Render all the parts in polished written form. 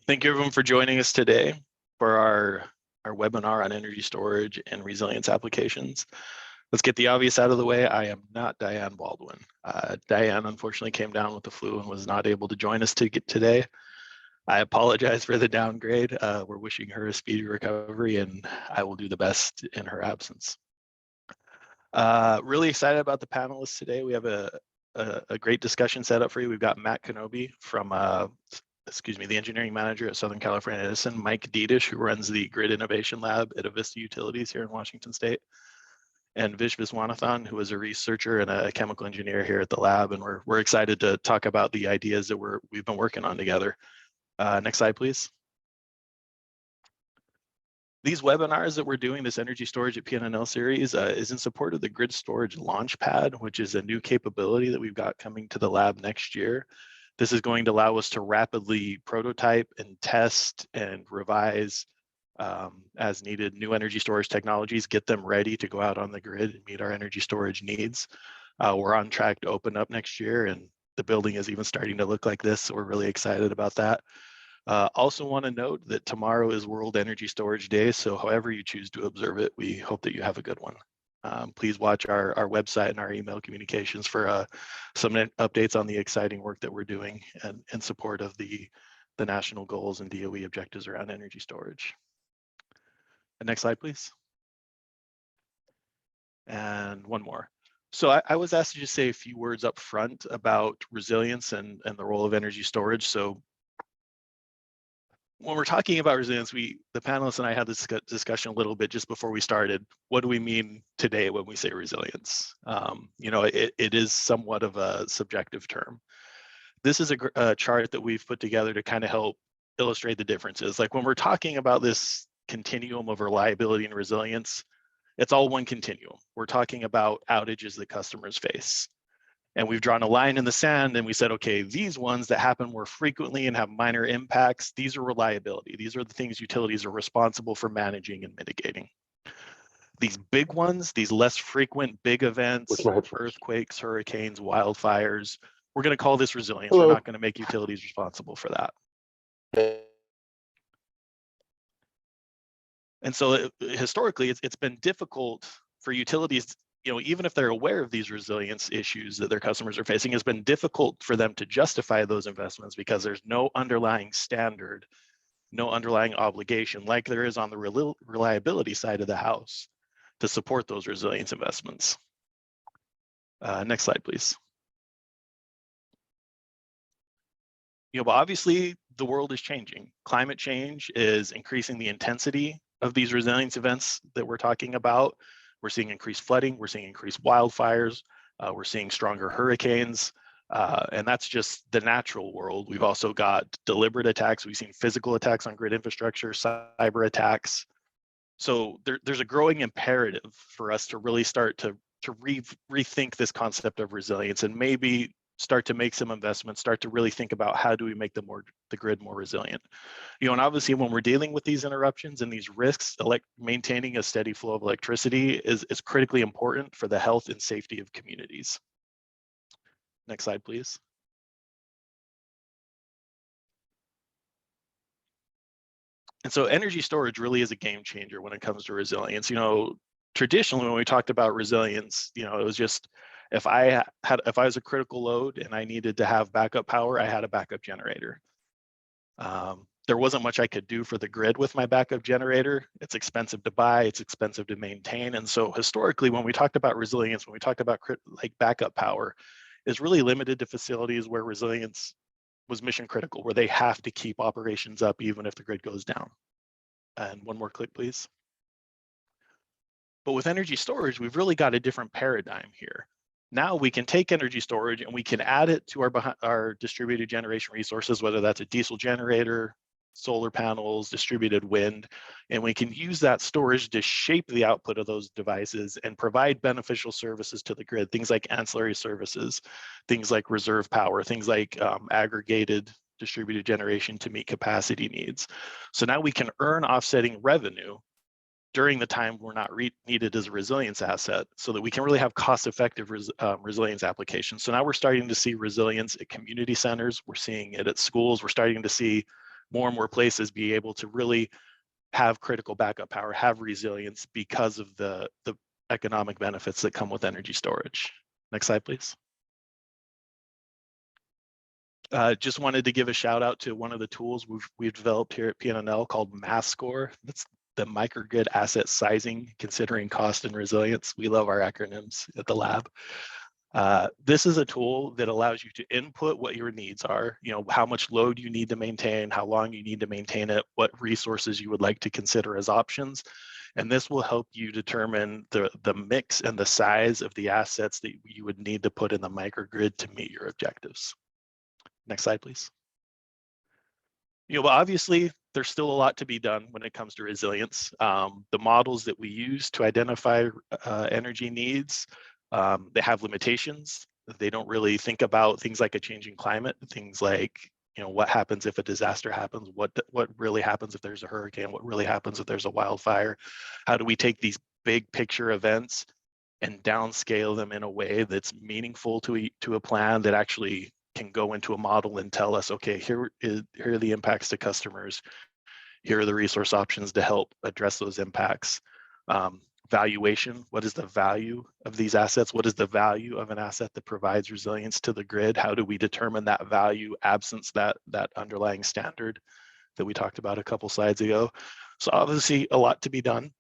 Thank you everyone for joining us today for our webinar on energy storage and resilience applications. Let's get the obvious out of the way. I am not Diane Baldwin. Diane unfortunately came down with the flu and was not able to join us today. I apologize for the downgrade. We're wishing her a speedy recovery, and I will do the best in her absence. Really excited about the panelists today. We have a great discussion set up for you. We've got Matt Kenobi from the engineering manager at Southern California Edison, Mike Diedish, who runs the Grid Innovation Lab at Avista Utilities here in Washington State, and Vish Viswanathan, who is a researcher and a chemical engineer here at the lab. And we're excited to talk about the ideas that we've been working on together. Next slide, please. These webinars that we're doing, this energy storage at PNNL series, is in support of the Grid Storage Launchpad, which is a new capability that we've got coming to the lab next year. This is going to allow us to rapidly prototype and test and revise as needed new energy storage technologies, get them ready to go out on the grid and meet our energy storage needs. We're on track to open up next year, and the building is even starting to look like this, so we're really excited about that. Also want to note that tomorrow is World Energy Storage Day, so however you choose to observe it, we hope that you have a good one. Please watch our website and our email communications for some updates on the exciting work that we're doing and in support of the national goals and DOE objectives around energy storage. And next slide, please. And one more. So I was asked to just say a few words up front about resilience and the role of energy storage. So when we're talking about resilience, the panelists and I had this discussion a little bit just before we started. What do we mean today when we say resilience? It is somewhat of a subjective term. This is a chart that we've put together to kind of help illustrate the differences. Like when we're talking about this continuum of reliability and resilience, it's all one continuum. We're talking about outages that customers face. And we've drawn a line in the sand and we said, okay, these ones that happen more frequently and have minor impacts, these are reliability. These are the things utilities are responsible for managing and mitigating. These big ones, these less frequent big events, earthquakes, hurricanes, wildfires, we're going to call this resilience. Hello. We're not going to make utilities responsible for that. And so historically, it's been difficult for utilities, even if they're aware of these resilience issues that their customers are facing, it's been difficult for them to justify those investments because there's no underlying standard, no underlying obligation like there is on the reliability side of the house to support those resilience investments. Next slide, please. But obviously the world is changing. Climate change is increasing the intensity of these resilience events that we're talking about. We're seeing increased flooding, we're seeing increased wildfires, we're seeing stronger hurricanes, and that's just the natural world. We've also got deliberate attacks. We've seen physical attacks on grid infrastructure, cyber attacks. So there's a growing imperative for us to really start to rethink this concept of resilience and maybe start to make some investments, start to really think about how do we make the grid more resilient. And obviously when we're dealing with these interruptions and these risks, maintaining a steady flow of electricity is critically important for the health and safety of communities. Next slide, please. And so energy storage really is a game changer when it comes to resilience. Traditionally when we talked about resilience, it was just, if I was a critical load and I needed to have backup power, I had a backup generator. There wasn't much I could do for the grid with my backup generator. It's expensive to buy, it's expensive to maintain. And so historically, when we talked about resilience, when we talked about backup power, is really limited to facilities where resilience was mission critical, where they have to keep operations up even if the grid goes down. And one more click, please. But with energy storage, we've really got a different paradigm here. Now we can take energy storage and we can add it to our distributed generation resources, whether that's a diesel generator, solar panels, distributed wind, and we can use that storage to shape the output of those devices and provide beneficial services to the grid, things like ancillary services, things like reserve power, things like aggregated distributed generation to meet capacity needs. So now we can earn offsetting revenue during the time we're not needed as a resilience asset, so that we can really have cost-effective resilience applications. So now we're starting to see resilience at community centers, we're seeing it at schools, we're starting to see more and more places be able to really have critical backup power, have resilience because of the economic benefits that come with energy storage. Next slide, please. Just wanted to give a shout out to one of the tools we've developed here at PNNL called MassScore. That's the microgrid asset sizing, considering cost and resilience. We love our acronyms at the lab. This is a tool that allows you to input what your needs are, how much load you need to maintain, how long you need to maintain it, what resources you would like to consider as options. And this will help you determine the mix and the size of the assets that you would need to put in the microgrid to meet your objectives. Next slide, please. But obviously, there's still a lot to be done when it comes to resilience. The models that we use to identify energy needs, they have limitations. They don't really think about things like a changing climate, things like, what happens if a disaster happens, what really happens if there's a hurricane, what really happens if there's a wildfire. How do we take these big picture events and downscale them in a way that's meaningful to a plan that actually can go into a model and tell us, okay, here are the impacts to customers. Here are the resource options to help address those impacts. Valuation, what is the value of these assets? What is the value of an asset that provides resilience to the grid? How do we determine that value absence that underlying standard that we talked about a couple slides ago? So obviously a lot to be done.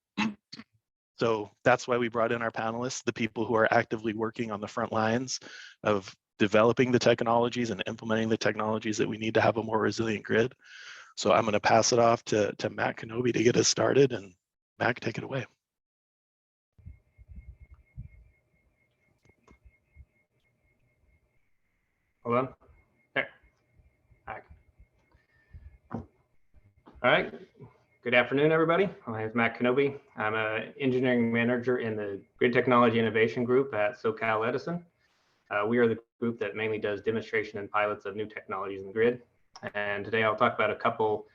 So that's why we brought in our panelists, the people who are actively working on the front lines of developing the technologies and implementing the technologies that we need to have a more resilient grid. So I'm going to pass it off to Matt Kenobi to get us started, and Matt, take it away. Hold on. There. Back. All right. Good afternoon, everybody. My name is Matt Kenobi. I'm an engineering manager in the Grid Technology Innovation Group at SoCal Edison. We are the group that mainly does demonstration and pilots of new technologies in the grid. And today I'll talk about a couple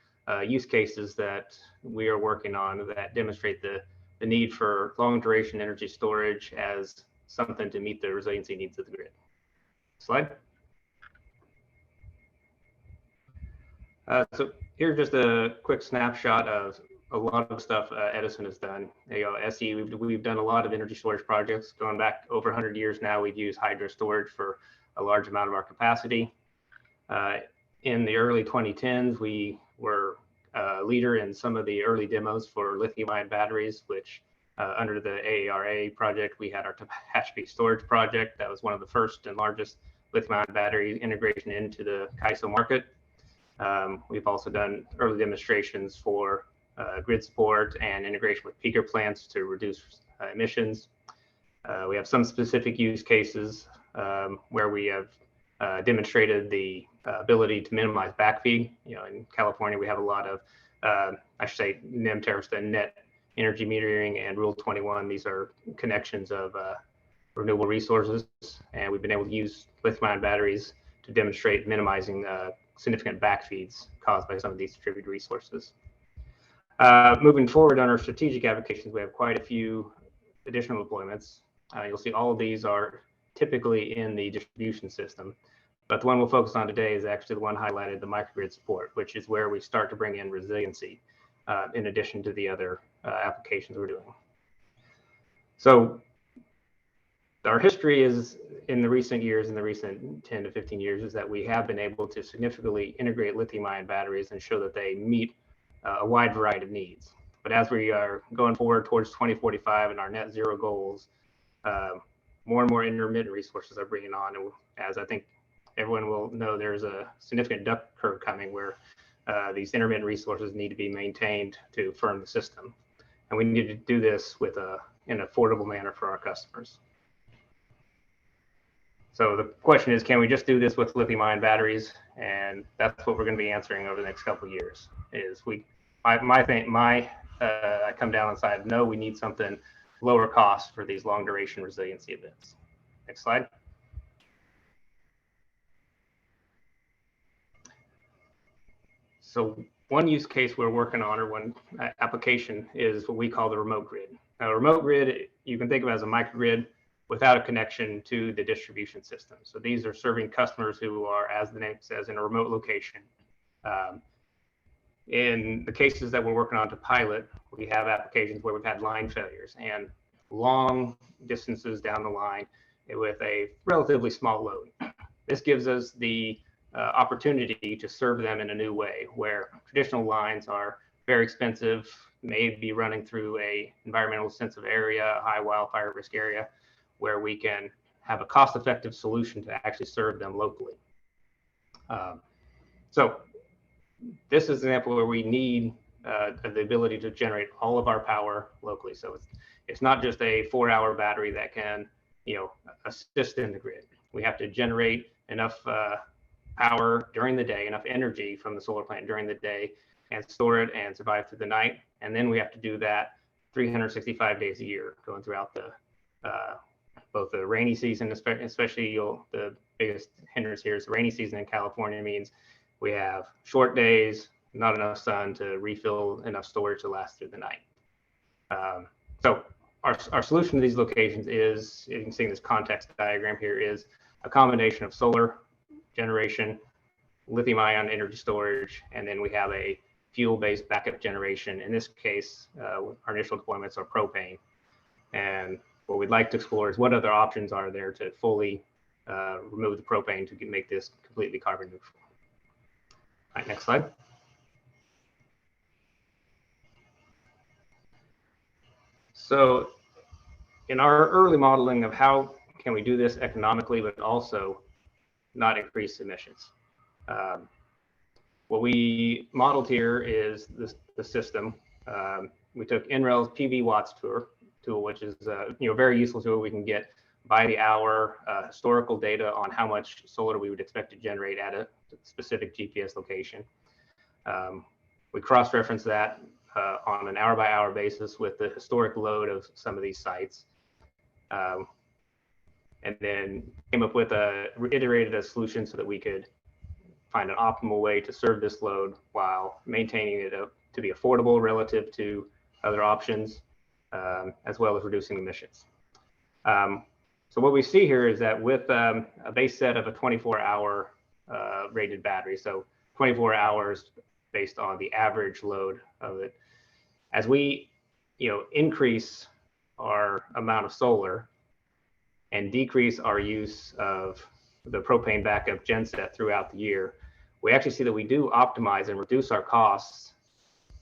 use cases that we are working on that demonstrate the need for long duration energy storage as something to meet the resiliency needs of the grid. Slide. So here's just a quick snapshot of a lot of stuff Edison has done. SE, we've done a lot of energy storage projects going back over 100 years now. We've used hydro storage for a large amount of our capacity. In the early 2010s, we were a leader in some of the early demos for lithium-ion batteries, which under the AARA project, we had our Tehachapi storage project. That was one of the first and largest lithium-ion battery integration into the CAISO market. We've also done early demonstrations for grid support and integration with peaker plants to reduce emissions. We have some specific use cases where we have demonstrated the ability to minimize backfeed. In California, we have a lot of, I should say, NEM tariffs, the net energy metering, and Rule 21. These are connections of renewable resources, and we've been able to use lithium-ion batteries to demonstrate minimizing significant backfeeds caused by some of these distributed resources. Moving forward on our strategic applications, we have quite a few additional deployments. You'll see all of these are typically in the distribution system, but the one we'll focus on today is actually the one highlighted, the microgrid support, which is where we start to bring in resiliency in addition to the other applications we're doing. So our history is in the recent years, in the recent 10 to 15 years, is that we have been able to significantly integrate lithium-ion batteries and show that they meet a wide variety of needs. But as we are going forward towards 2045 and our net zero goals, more and more intermittent resources are bringing on. And as I think everyone will know, there's a significant duck curve coming where these intermittent resources need to be maintained to firm the system. And we need to do this with in an affordable manner for our customers. So the question is, can we just do this with lithium-ion batteries? And that's what we're going to be answering over the next couple of years. I come down on the side, no, we need something lower cost for these long duration resiliency events. Next slide. So one use case we're working on, or one application, is what we call the remote grid. Now, a remote grid, you can think of it as a microgrid without a connection to the distribution system. So these are serving customers who are, as the name says, in a remote location. In the cases that we're working on to pilot, we have applications where we've had line failures and long distances down the line with a relatively small load. This gives us the opportunity to serve them in a new way, where traditional lines are very expensive, may be running through a environmental sensitive area, a high wildfire risk area, where we can have a cost-effective solution to actually serve them locally. So this is an example where we need the ability to generate all of our power locally. So it's not just a 4-hour battery that can, assist in the grid. We have to generate enough power during the day, enough energy from the solar plant during the day, and store it and survive through the night. And then we have to do that 365 days a year, going throughout the both the rainy season, especially the biggest hindrance here is the rainy season in California means we have short days, not enough sun to refill enough storage to last through the night. So our solution to these locations is, you can see in this context diagram here, is a combination of solar generation, lithium-ion energy storage, and then we have a fuel-based backup generation. In this case, our initial deployments are propane. And what we'd like to explore is what other options are there to fully remove the propane to make this completely carbon neutral. All right, next slide. So in our early modeling of how can we do this economically, but also not increase emissions, what we modeled here is the system. We took NREL's PV Watts tool, which is a very useful tool. We can get by the hour historical data on how much solar we would expect to generate at a specific GPS location. We cross-reference that on an hour-by-hour basis with the historic load of some of these sites, and then came up with iterated a solution so that we could find an optimal way to serve this load while maintaining it to be affordable relative to other options, as well as reducing emissions. So what we see here is that with a base set of a 24-hour rated battery, so 24 hours based on the average load of it, as we increase our amount of solar and decrease our use of the propane backup genset throughout the year, we actually see that we do optimize and reduce our costs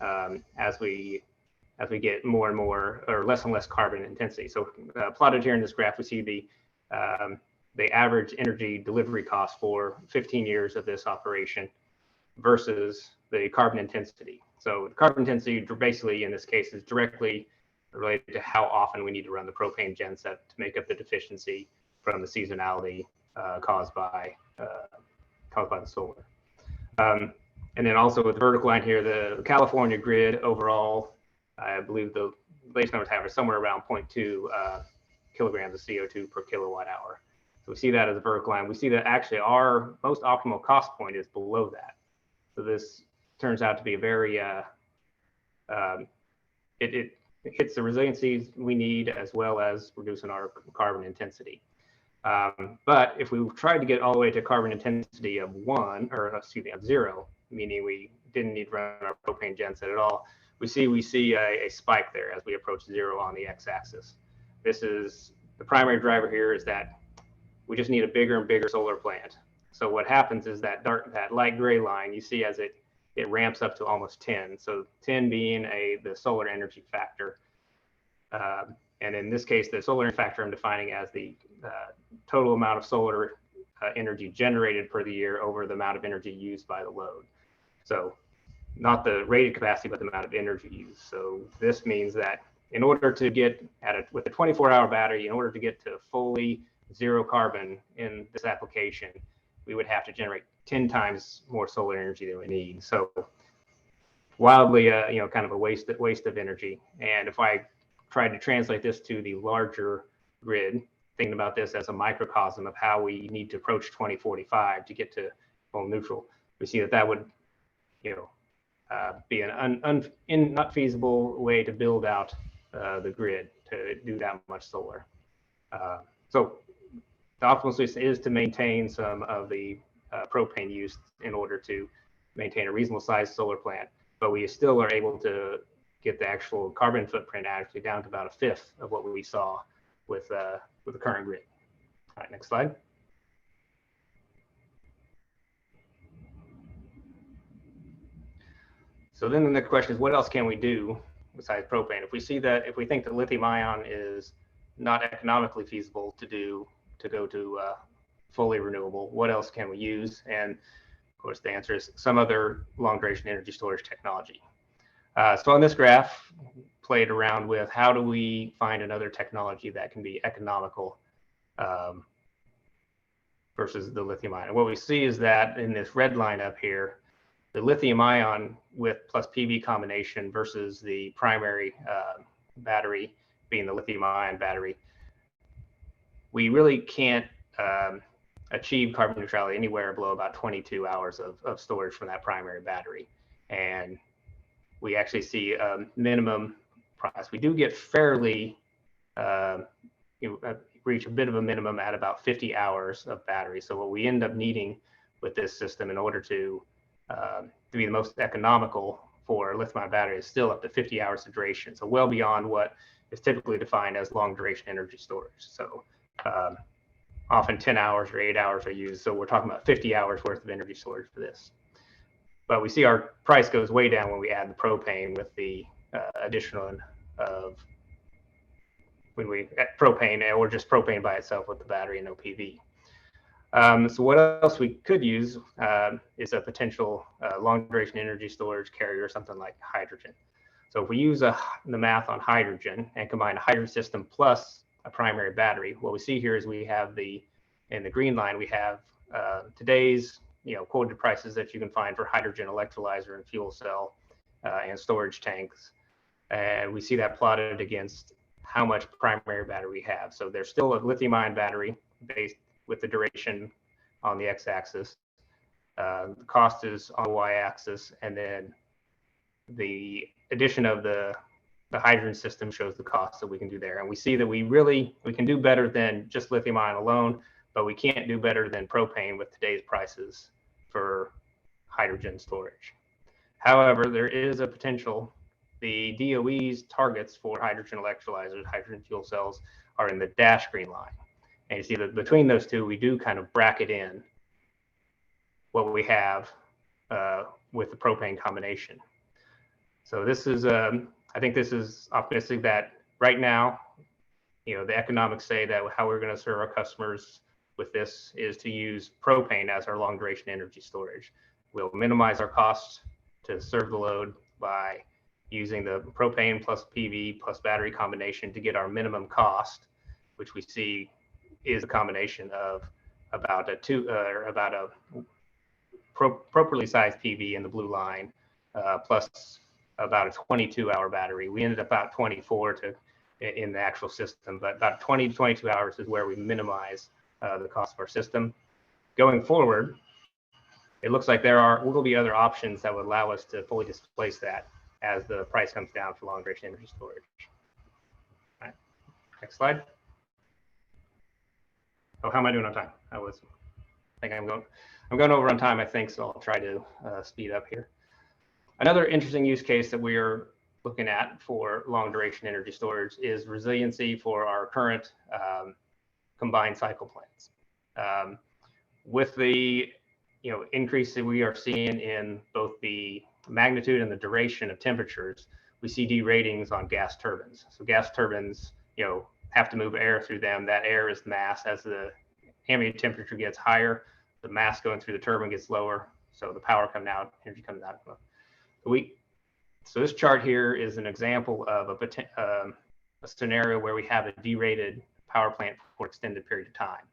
as we get more and more, or less and less carbon intensity. So plotted here in this graph, we see the average energy delivery cost for 15 years of this operation versus the carbon intensity. So the carbon intensity basically in this case is directly related to how often we need to run the propane genset to make up the deficiency from the seasonality caused by the solar. And then also with the vertical line here, the California grid overall, I believe the latest numbers have are somewhere around 0.2 kilograms of CO2 per kilowatt hour. So we see that as a vertical line. We see that actually our most optimal cost point is below that. So this turns out to be a very, it hits the resiliencies we need as well as reducing our carbon intensity. But if we tried to get all the way to carbon intensity of 0, meaning we didn't need to run our propane genset at all, we see a spike there as we approach 0 on the x-axis. This is the primary driver here, is that we just need a bigger and bigger solar plant. So what happens is that that light gray line you see as it ramps up to almost 10. So 10 being the solar energy factor. And in this case, the solar energy factor I'm defining as the total amount of solar energy generated per the year over the amount of energy used by the load. So not the rated capacity, but the amount of energy used. So this means that in order to get with a 24-hour battery, in order to get to fully 0 carbon in this application, we would have to generate 10 times more solar energy than we need. So wildly, kind of a waste of energy. And if I tried to translate this to the larger grid, thinking about this as a microcosm of how we need to approach 2045 to get to full neutral, we see that would, be an not feasible way to build out the grid to do that much solar. So the optimal solution is to maintain some of the propane use in order to maintain a reasonable sized solar plant, but we still are able to get the actual carbon footprint actually down to about a fifth of what we saw with the current grid. All right, next slide. So then the next question is, what else can we do besides propane? If we see that, if we think that lithium ion is not economically feasible to go to fully renewable, what else can we use? And of course, the answer is some other long duration energy storage technology. So on this graph, played around with how do we find another technology that can be economical versus the lithium ion. And what we see is that in this red line up here, the lithium ion with plus PV combination versus the primary battery being the lithium ion battery, we really can't achieve carbon neutrality anywhere below about 22 hours of storage from that primary battery. And we actually see a minimum price. We do get fairly, reach a bit of a minimum at about 50 hours of battery. So what we end up needing with this system in order to be the most economical for lithium-ion battery is still up to 50 hours of duration. So well beyond what is typically defined as long duration energy storage. So often 10 hours or 8 hours are used. So we're talking about 50 hours worth of energy storage for this. But we see our price goes way down when we add the propane with the additional of when we add propane or just propane by itself with the battery and no PV. So what else we could use is a potential long duration energy storage carrier or something like hydrogen. So if we use the math on hydrogen and combine a hydrogen system plus a primary battery, what we see here is we have in the green line, we have today's quoted prices that you can find for hydrogen electrolyzer and fuel cell and storage tanks. And we see that plotted against how much primary battery we have. So there's still a lithium ion battery based with the duration on the x-axis. The cost is on the y-axis, and then the addition of the hydrogen system shows the cost that we can do there. And we see that we can do better than just lithium ion alone, but we can't do better than propane with today's prices for hydrogen storage. However, there is a potential. The DOE's targets for hydrogen electrolyzers, hydrogen fuel cells, are in the dashed green line. And you see that between those two, we do kind of bracket in what we have with the propane combination. So this is, I think this is optimistic that right now, the economics say that how we're going to serve our customers with this is to use propane as our long duration energy storage. We'll minimize our costs to serve the load by using the propane plus PV plus battery combination to get our minimum cost, which we see is a combination of about a properly sized PV in the blue line, plus about a 22-hour battery. We ended up about 24 in the actual system, but about 20 to 22 hours is where we minimize the cost of our system. Going forward, it looks like there will be other options that would allow us to fully displace that as the price comes down for long duration energy storage. All right, next slide. Oh, how am I doing on time? I think I'm going over on time, I think, so I'll try to speed up here. Another interesting use case that we are looking at for long duration energy storage is resiliency for our current combined cycle plants. With the increase that we are seeing in both the magnitude and the duration of temperatures, we see deratings on gas turbines. So gas turbines, have to move air through them. That air is mass. As the ambient temperature gets higher, the mass going through the turbine gets lower. So the power coming out, energy coming out. So this chart here is an example of a scenario where we have a derated power plant for an extended period of time.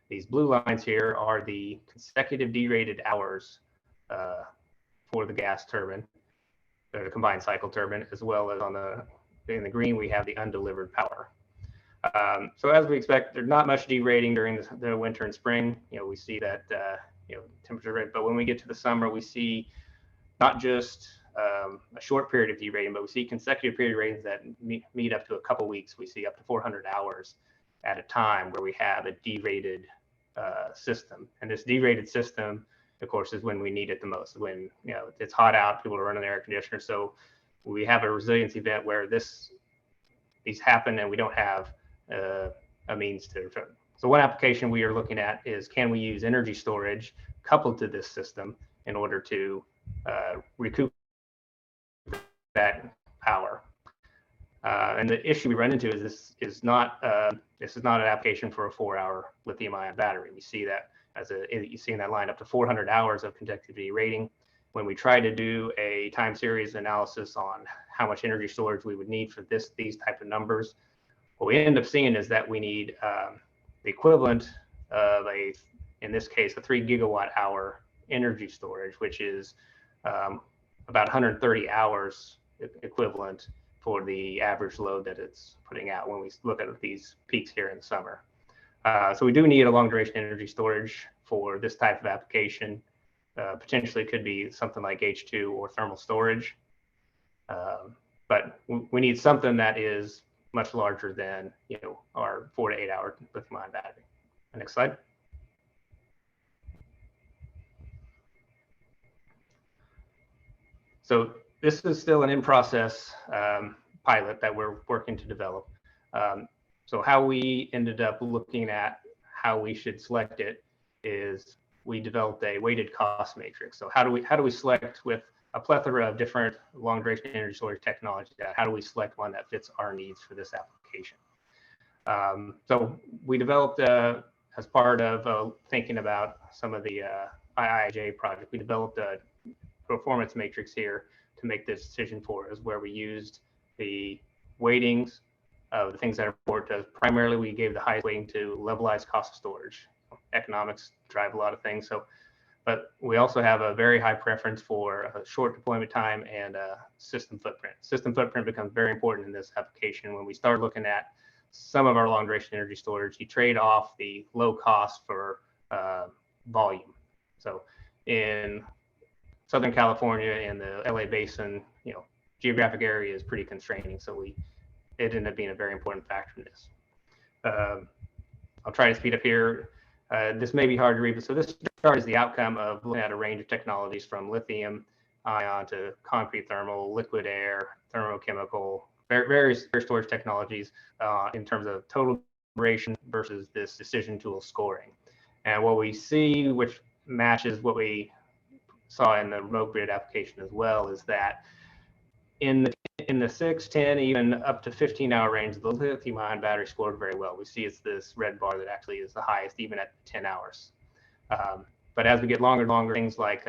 These blue lines here are the consecutive derated hours for the gas turbine, the combined cycle turbine, as well as in the green, we have the undelivered power. So as we expect, there's not much derating during the winter and spring. We see that temperature rate, but when we get to the summer, we see not just a short period of derating, but we see consecutive period ratings that meet up to a couple weeks. We see up to 400 hours at a time where we have a derated system. And this derated system, of course, is when we need it the most. When it's hot out, people are running the air conditioner. So we have a resilience event where these happen and we don't have a means to return. So one application we are looking at is, can we use energy storage coupled to this system in order to recoup that power? And the issue we run into is this is not an application for a 4-hour lithium-ion battery. We see that you see in that line up to 400 hours of conductivity rating. When we try to do a time series analysis on how much energy storage we would need for these type of numbers, what we end up seeing is that we need the equivalent of in this case, a 3 gigawatt hour energy storage, which is about 130 hours equivalent for the average load that it's putting out when we look at these peaks here in the summer. So we do need a long duration energy storage for this type of application. Potentially it could be something like H2 or thermal storage. But we need something that is much larger than our 4 to 8 hour lithium-ion battery. Next slide. So this is still an in-process pilot that we're working to develop. So how we ended up looking at how we should select it is we developed a weighted cost matrix. So how do we select with a plethora of different long duration energy storage technologies? How do we select one that fits our needs for this application? So we developed as part of thinking about some of the IIJ project, we developed a performance matrix here to make this decision for us, where we used the weightings of the things that are important to us. Primarily, we gave the highest weighting to levelized cost of storage. Economics drive a lot of things. So, but we also have a very high preference for a short deployment time and a system footprint. System footprint becomes very important in this application. When we start looking at some of our long duration energy storage, you trade off the low cost for volume. So in Southern California and the LA basin, geographic area is pretty constraining. So it ended up being a very important factor in this. I'll try to speed up here. This may be hard to read, but so this chart is the outcome of looking at a range of technologies from lithium ion to concrete thermal, liquid air, thermochemical, various storage technologies in terms of total duration versus this decision tool scoring. And what we see, which matches what we saw in the remote grid application as well, is that in the 6, 10, even up to 15-hour range, the lithium-ion battery scored very well. We see it's this red bar that actually is the highest, even at 10 hours. But as we get longer and longer, things like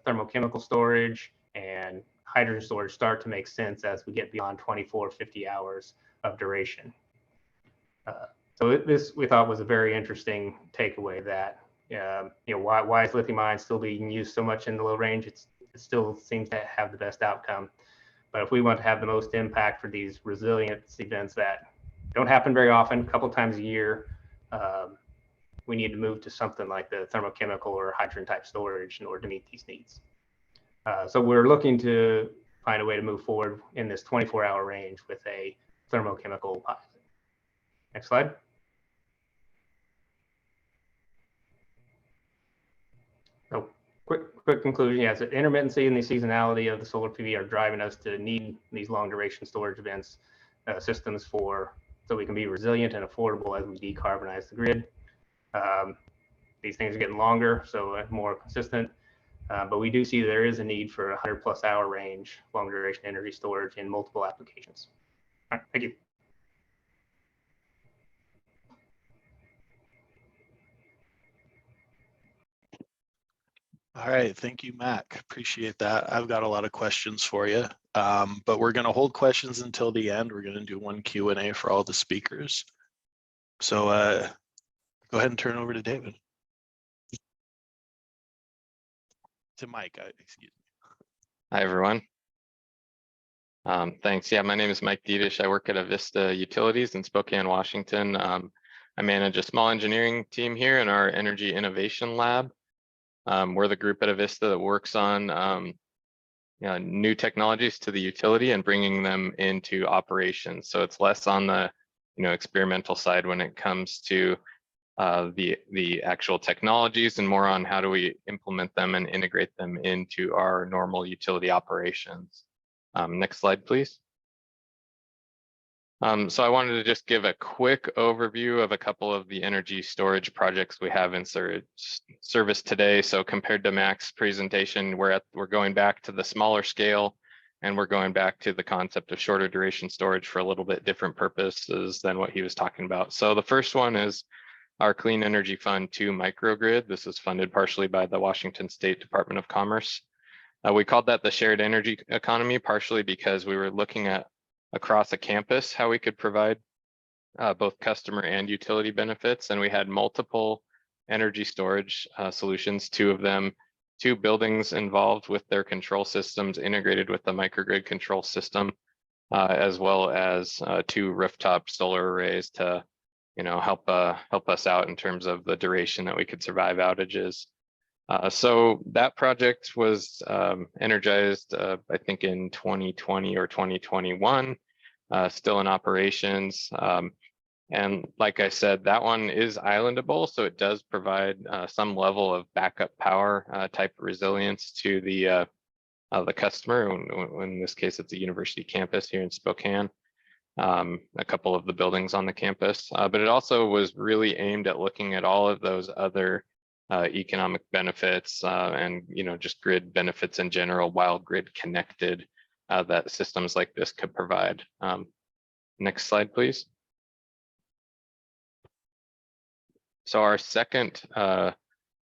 thermochemical storage and hydrogen storage start to make sense as we get beyond 24, 50 hours of duration. So this we thought was a very interesting takeaway, that why is lithium-ion still being used so much in the low range? It still seems to have the best outcome. But if we want to have the most impact for these resilience events that don't happen very often, a couple times a year, we need to move to something like the thermochemical or hydrogen type storage in order to meet these needs. So we're looking to find a way to move forward in this 24-hour range with a thermochemical pilot. Next slide. So quick conclusion. Yes, intermittency and the seasonality of the solar PV are driving us to need these long duration storage events systems so we can be resilient and affordable as we decarbonize the grid. These things are getting longer, so more consistent. But we do see there is a need for 100+ hour range long duration energy storage in multiple applications. All right, thank you. All right, thank you, Mac. Appreciate that. I've got a lot of questions for you, but we're going to hold questions until the end. We're going to do one Q&A for all the speakers. So go ahead and turn over to David. To Mike, excuse me. Hi, everyone. Thanks. Yeah, my name is Mike Diedish. I work at Avista Utilities in Spokane, Washington. I manage a small engineering team here in our Energy Innovation Lab. We're the group at Avista that works on new technologies to the utility and bringing them into operations. So it's less on the experimental side when it comes to the actual technologies and more on how do we implement them and integrate them into our normal utility operations. Next slide, please. So I wanted to just give a quick overview of a couple of the energy storage projects we have in service today. So compared to Mac's presentation, we're going back to the smaller scale, and we're going back to the concept of shorter duration storage for a little bit different purposes than what he was talking about. So the first one is our Clean Energy Fund 2 microgrid. This is funded partially by the Washington State Department of Commerce. We called that the shared energy economy, partially because we were looking at across a campus how we could provide both customer and utility benefits. And we had multiple energy storage solutions, two of them, 2 buildings involved with their control systems integrated with the microgrid control system, as well as 2 rooftop solar arrays to help us out in terms of the duration that we could survive outages. So that project was energized, I think in 2020 or 2021, still in operations. And like I said, that one is islandable, so it does provide some level of backup power type resilience to the customer. In this case, it's a university campus here in Spokane, a couple of the buildings on the campus. But it also was really aimed at looking at all of those other economic benefits and just grid benefits in general, while grid connected, that systems like this could provide. Next slide, please. So our second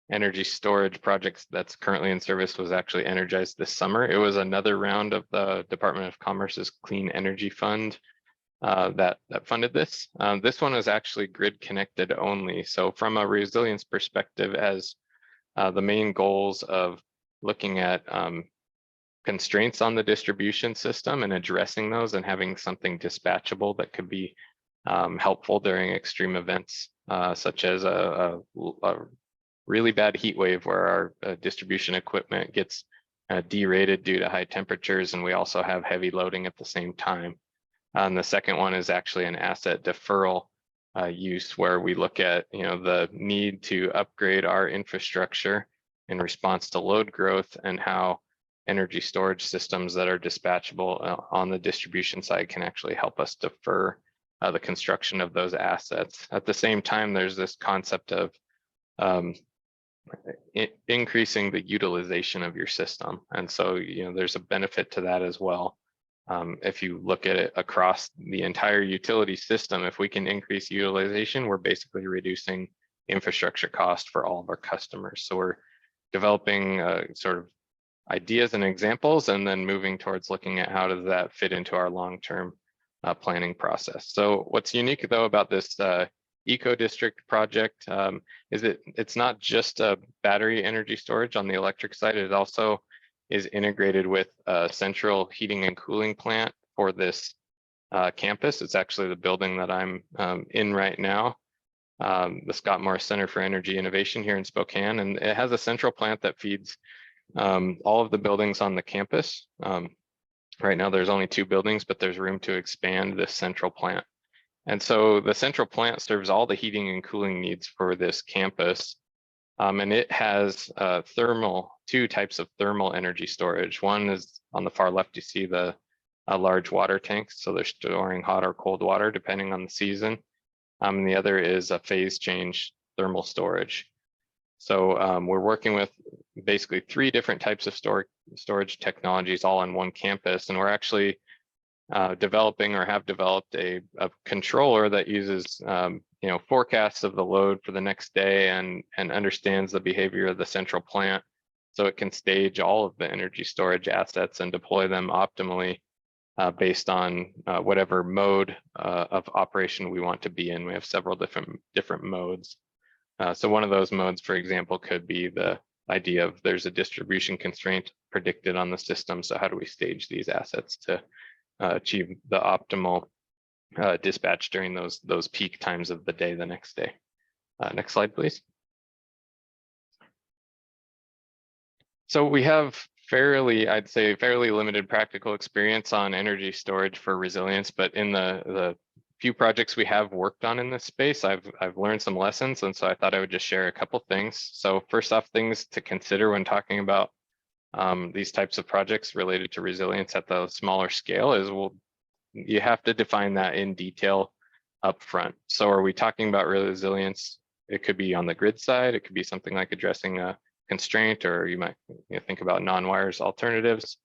energy storage project that's currently in service was actually energized this summer. It was another round of the Department of Commerce's Clean Energy Fund that funded this. This one is actually grid connected only. So from a resilience perspective, as the main goals of looking at constraints on the distribution system and addressing those and having something dispatchable that could be helpful during extreme events, such as a really bad heat wave where our distribution equipment gets derated due to high temperatures, and we also have heavy loading at the same time. And the second one is actually an asset deferral use, where we look at the need to upgrade our infrastructure in response to load growth, and how energy storage systems that are dispatchable on the distribution side can actually help us defer the construction of those assets. At the same time, there's this concept of increasing the utilization of your system. And so, there's a benefit to that as well. If you look at it across the entire utility system, if we can increase utilization, we're basically reducing infrastructure cost for all of our customers. So we're developing sort of ideas and examples, and then moving towards looking at how does that fit into our long-term planning process. So what's unique though about this eco district project is it's not just a battery energy storage on the electric side. It also is integrated with a central heating and cooling plant for this campus. It's actually the building that I'm in right now, the Scott Morris Center for Energy Innovation here in Spokane, and it has a central plant that feeds all of the buildings on the campus. Right now there's only 2 buildings, but there's room to expand this central plant. And so the central plant serves all the heating and cooling needs for this campus. And it has 2 types of thermal energy storage. One is on the far left, you see the large water tanks. So they're storing hot or cold water depending on the season. And the other is a phase change thermal storage. So we're working with basically 3 different types of storage technologies all on one campus. And we're actually developing or have developed a controller that uses forecasts of the load for the next day and understands the behavior of the central plant, so it can stage all of the energy storage assets and deploy them optimally based on whatever mode of operation we want to be in. We have several different modes. So one of those modes, for example, could be the idea of there's a distribution constraint predicted on the system. So how do we stage these assets to achieve the optimal dispatch during those peak times of the day the next day? Next slide, please. So we have I'd say fairly limited practical experience on energy storage for resilience, but in the few projects we have worked on in this space, I've learned some lessons, and so I thought I would just share a couple things. So first off, things to consider when talking about these types of projects related to resilience at the smaller scale is, well, you have to define that in detail up front. So are we talking about resilience? It could be on the grid side, it could be something like addressing a constraint, or you might think about non-wires alternatives.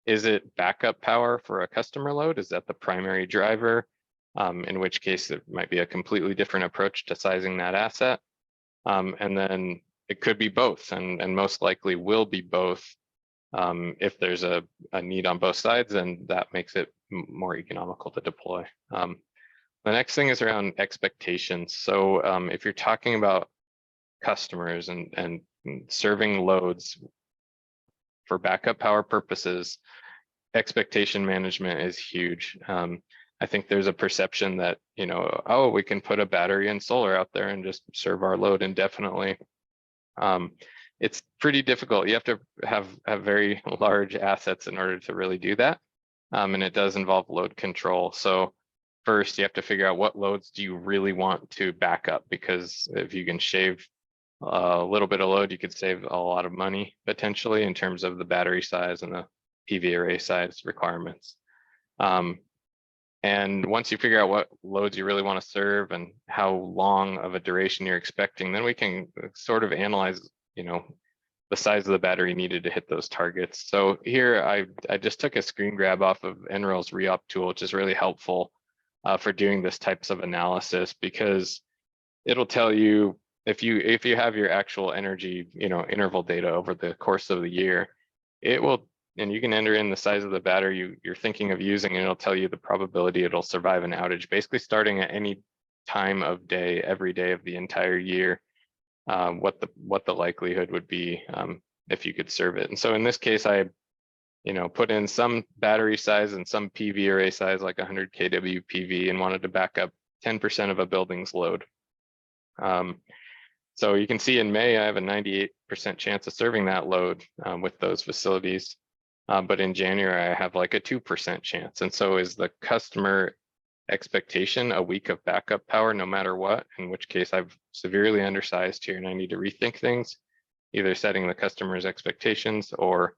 Is it backup power for a customer load? Is that the primary driver? In which case it might be a completely different approach to sizing that asset. And then it could be both, and most likely will be both. If there's a need on both sides, then that makes it more economical to deploy. The next thing is around expectations. So if you're talking about customers and serving loads for backup power purposes, expectation management is huge. I think there's a perception that, oh, we can put a battery and solar out there and just serve our load indefinitely. It's pretty difficult. You have to have very large assets in order to really do that. And it does involve load control. So first you have to figure out what loads do you really want to back up, because if you can shave a little bit of load, you could save a lot of money potentially in terms of the battery size and the PV array size requirements. And once you figure out what loads you really want to serve and how long of a duration you're expecting, then we can sort of analyze, the size of the battery needed to hit those targets. So here I just took a screen grab off of NREL's REOP tool, which is really helpful for doing this types of analysis, because it'll tell you if you have your actual energy, interval data over the course of the year, it will. And you can enter in the size of the battery you're thinking of using, and it'll tell you the probability it'll survive an outage, basically starting at any time of day, every day of the entire year, what the likelihood would be if you could serve it. And so in this case, I put in some battery size and some PV array size, like 100 kW PV, and wanted to back up 10% of a building's load. So you can see in May, I have a 98% chance of serving that load with those facilities. But in January, I have like a 2% chance. And so is the customer expectation a week of backup power no matter what, in which case I've severely undersized here and I need to rethink things, either setting the customer's expectations or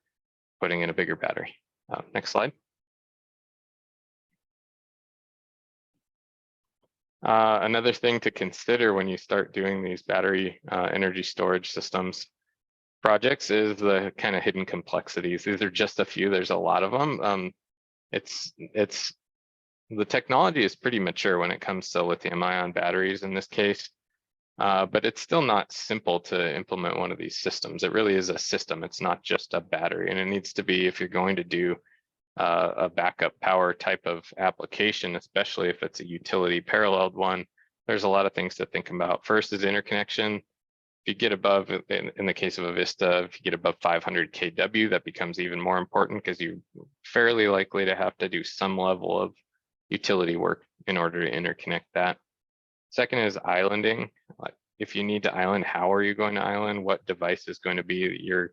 putting in a bigger battery. Next slide. Another thing to consider when you start doing these battery energy storage systems projects is the kind of hidden complexities. These are just a few, there's a lot of them. The technology is pretty mature when it comes to lithium ion batteries in this case, but it's still not simple to implement one of these systems. It really is a system. It's not just a battery, and it needs to be, if you're going to do a backup power type of application, especially if it's a utility paralleled one, there's a lot of things to think about. First is interconnection. If you get above, in the case of a Vista, if you get above 500 kW, that becomes even more important, because you're fairly likely to have to do some level of utility work in order to interconnect that. Second is islanding. If you need to island, how are you going to island? What device is going to be your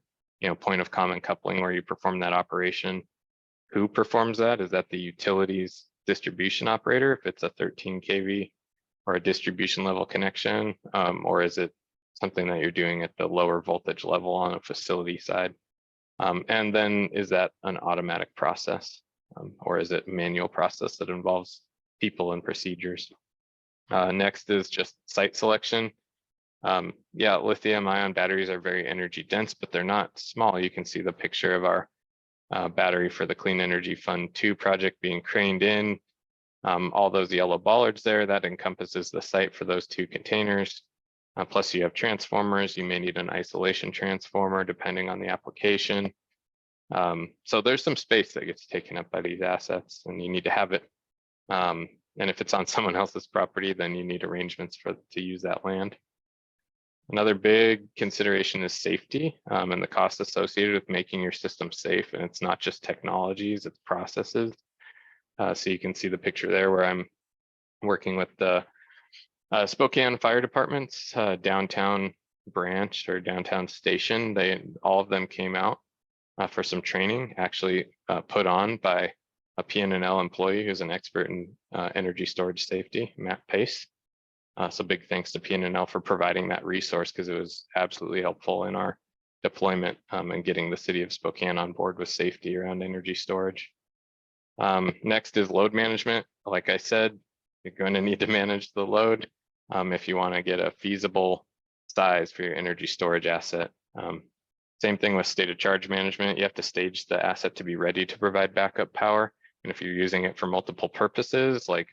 point of common coupling where you perform that operation? Who performs that? Is that the utilities distribution operator, if it's a 13 kV or a distribution level connection, or is it something that you're doing at the lower voltage level on a facility side? And then is that an automatic process, or is it a manual process that involves people and procedures? Next is just site selection. Yeah, lithium ion batteries are very energy dense, but they're not small. You can see the picture of our battery for the Clean Energy Fund 2 project being craned in. All those yellow bollards there, that encompasses the site for those 2 containers. Plus you have transformers. You may need an isolation transformer depending on the application. So there's some space that gets taken up by these assets, and you need to have it. And if it's on someone else's property, then you need arrangements to use that land. Another big consideration is safety and the cost associated with making your system safe. And it's not just technologies, it's processes. So you can see the picture there where I'm working with the Spokane Fire Department's downtown branch or downtown station. All of them came out for some training, actually put on by a PNNL employee who's an expert in energy storage safety, Matt Pace. So big thanks to PNNL for providing that resource, because it was absolutely helpful in our deployment and getting the city of Spokane on board with safety around energy storage. Next is load management. Like I said, you're going to need to manage the load if you want to get a feasible size for your energy storage asset. Same thing with state of charge management. You have to stage the asset to be ready to provide backup power. And if you're using it for multiple purposes, like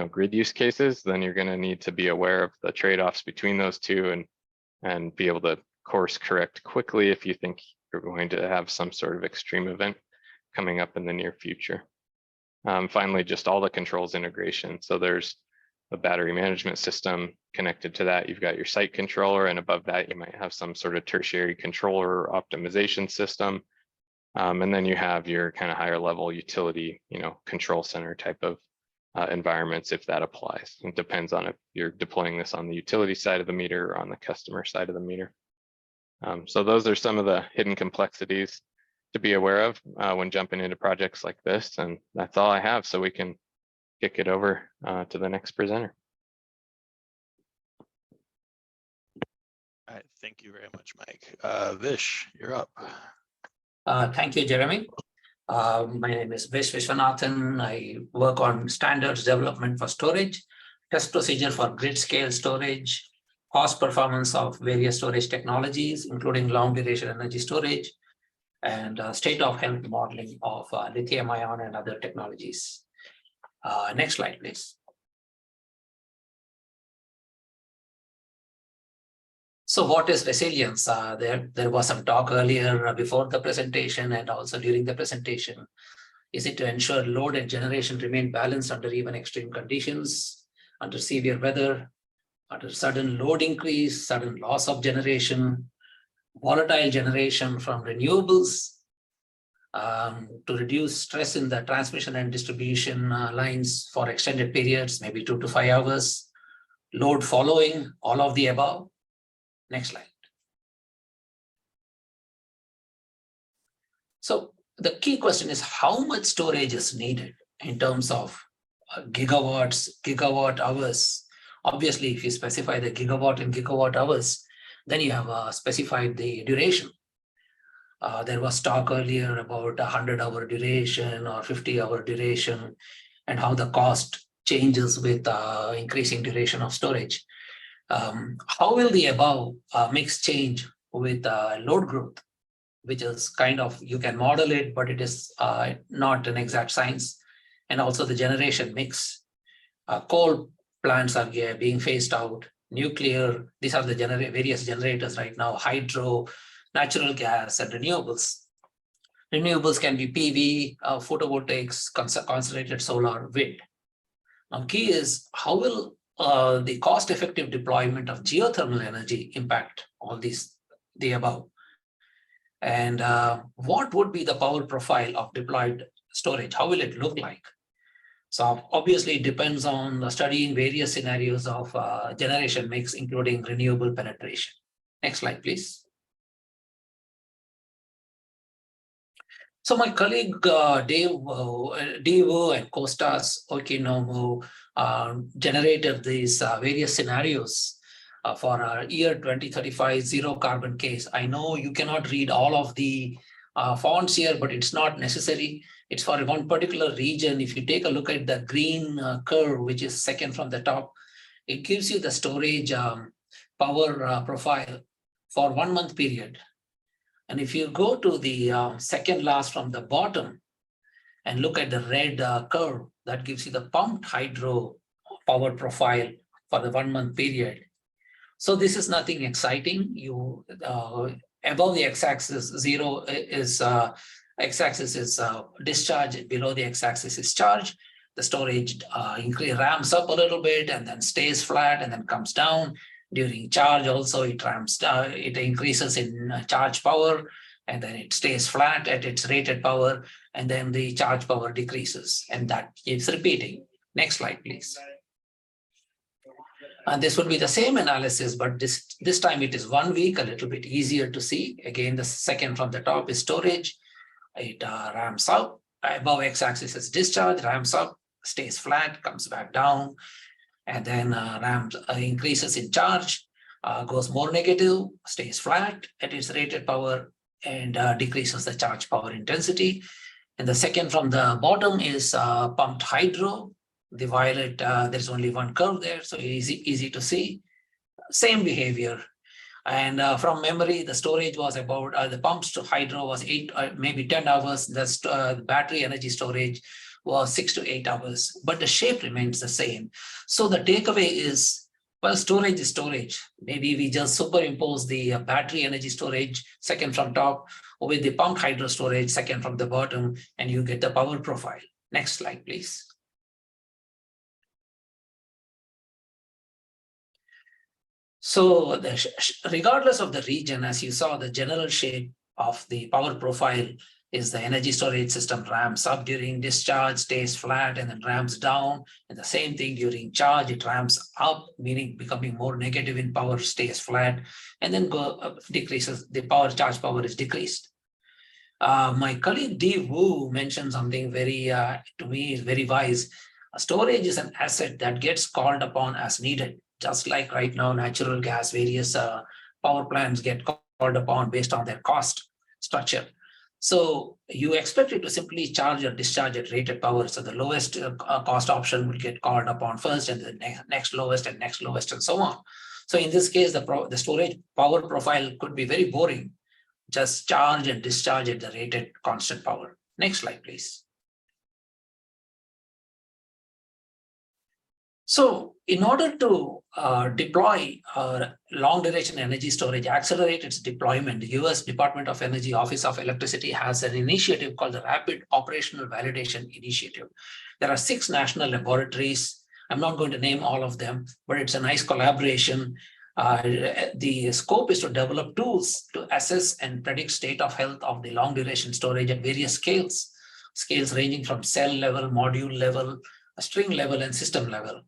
grid use cases, then you're going to need to be aware of the trade-offs between those two and be able to course correct quickly if you think you're going to have some sort of extreme event coming up in the near future. Finally, just all the controls integration. So there's a battery management system connected to that. You've got your site controller, and above that, you might have some sort of tertiary controller optimization system. And then you have your kind of higher level utility, control center type of environments, if that applies. It depends on if you're deploying this on the utility side of the meter or on the customer side of the meter. So those are some of the hidden complexities to be aware of when jumping into projects like this. And that's all I have, so we can kick it over to the next presenter. All right, thank you very much, Mike. Vish, you're up. Thank you, Jeremy. My name is Vish Vishwanathan. I work on standards development for storage, test procedure for grid scale storage, cost performance of various storage technologies, including long duration energy storage, and state of health modeling of lithium ion and other technologies. Next slide, please. So what is resilience? There was some talk earlier before the presentation and also during the presentation. Is it to ensure load and generation remain balanced under even extreme conditions, under severe weather, under sudden load increase, sudden loss of generation, volatile generation from renewables, to reduce stress in the transmission and distribution lines for extended periods, maybe 2 to 5 hours, load following, all of the above. Next slide. So the key question is how much storage is needed in terms of gigawatts, gigawatt hours. Obviously, if you specify the gigawatt and gigawatt hours, then you have specified the duration. There was talk earlier about 100-hour duration or 50-hour duration and how the cost changes with increasing duration of storage. How will the above mix change with load growth, which is kind of, you can model it, but it is not an exact science. And also the generation mix. Coal plants are being phased out, nuclear, these are the various generators right now, hydro, natural gas, and renewables. Renewables can be PV, photovoltaics, concentrated solar, wind. Now, key is how will the cost-effective deployment of geothermal energy impact all these, the above? And what would be the power profile of deployed storage? How will it look like? So obviously it depends on studying various scenarios of generation mix, including renewable penetration. Next slide, please. So my colleague Dave and Kostas Okinomu generated these various scenarios for our year 2035 zero carbon case. I know you cannot read all of the fonts here, but it's not necessary. It's for one particular region. If you take a look at the green curve, which is second from the top, it gives you the storage power profile for 1 month period. And if you go to the second last from the bottom and look at the red curve, that gives you the pumped hydro power profile for the 1 month period. So this is nothing exciting. You above the x-axis, zero is x-axis is discharge, below the x-axis is charge. The storage ramps up a little bit and then stays flat and then comes down. During charge also it ramps down, it increases in charge power and then it stays flat at its rated power and then the charge power decreases and that keeps repeating. Next slide, please. And this would be the same analysis, but this time it is 1 week, a little bit easier to see. Again, the second from the top is storage. It ramps up above x-axis is discharge, ramps up, stays flat, comes back down, and then ramps increases in charge, goes more negative, stays flat at its rated power, and decreases the charge power intensity. And the second from the bottom is pumped hydro. The violet, there's only one curve there, so easy to see. Same behavior. And from memory, the storage was about, the pumps to hydro was 8, maybe 10 hours. The battery energy storage was 6 to 8 hours, but the shape remains the same. So the takeaway is, well, storage is storage. Maybe we just superimpose the battery energy storage, second from top, with the pumped hydro storage, second from the bottom, and you get the power profile. Next slide, please. So regardless of the region, as you saw, the general shape of the power profile is the energy storage system ramps up during discharge, stays flat, and then ramps down. And the same thing during charge, it ramps up, meaning becoming more negative in power, stays flat, and then decreases. The charge power is decreased. My colleague Dee Wu mentioned something very, to me, is very wise. Storage is an asset that gets called upon as needed. Just like right now, natural gas, various power plants get called upon based on their cost structure. So you expect it to simply charge or discharge at rated power. So the lowest cost option will get called upon first, and the next lowest, and so on. So in this case, the storage power profile could be very boring. Just charge and discharge at the rated constant power. Next slide, please. So in order to deploy long duration energy storage, accelerate its deployment, the US Department of Energy Office of Electricity has an initiative called the Rapid Operational Validation Initiative. There are 6 national laboratories. I'm not going to name all of them, but it's a nice collaboration. The scope is to develop tools to assess and predict state of health of the long duration storage at various scales ranging from cell level, module level, string level, and system level.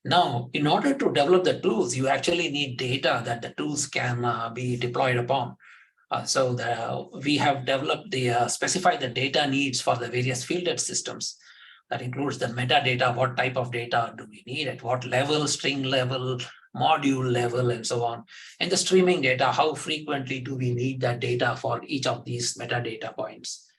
Now, in order to develop the tools, you actually need data that the tools can be deployed upon. We have developed specified the data needs for the various fielded systems. That includes the metadata, what type of data do we need, at what level, string level, module level, and so on. And the streaming data, how frequently do we need that data for each of these metadata points.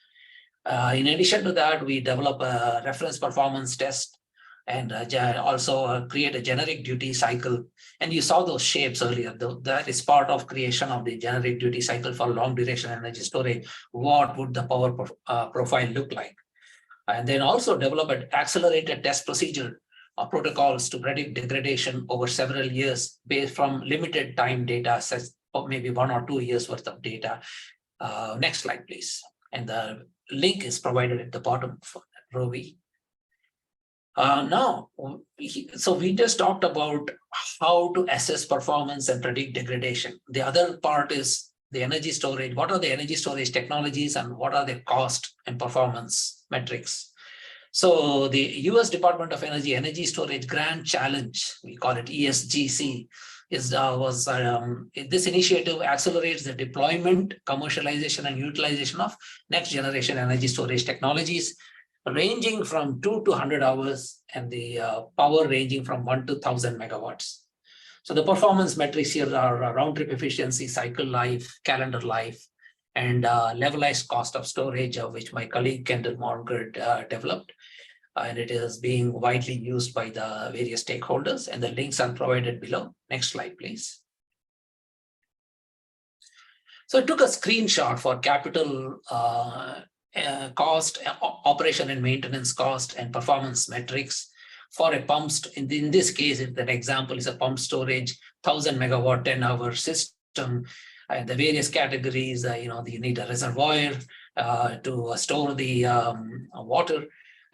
In addition to that, we develop a reference performance test and also create a generic duty cycle. And you saw those shapes earlier. That is part of creation of the generic duty cycle for long duration energy storage. What would the power profile look like? And then also develop an accelerated test procedure or protocols to predict degradation over several years based from limited time data, such maybe 1 or 2 years worth of data. Next slide, please. And the link is provided at the bottom for Rovi. So we just talked about how to assess performance and predict degradation. The other part is the energy storage. What are the energy storage technologies and what are the cost and performance metrics? So the US Department of Energy Energy Storage Grand Challenge, we call it ESGC, this initiative accelerates the deployment, commercialization, and utilization of next generation energy storage technologies, ranging from 2 to 100 hours and the power ranging from 1 to 1,000 megawatts. So the performance metrics here are round trip efficiency, cycle life, calendar life, and levelized cost of storage, which my colleague Kendall Morgard developed. And it is being widely used by the various stakeholders, and the links are provided below. Next slide, please. So I took a screenshot for capital cost, operation and maintenance cost, and performance metrics for a pump. In this case, the example is a pump storage 1,000 megawatt 10-hour system. The various categories, you need a reservoir to store the water,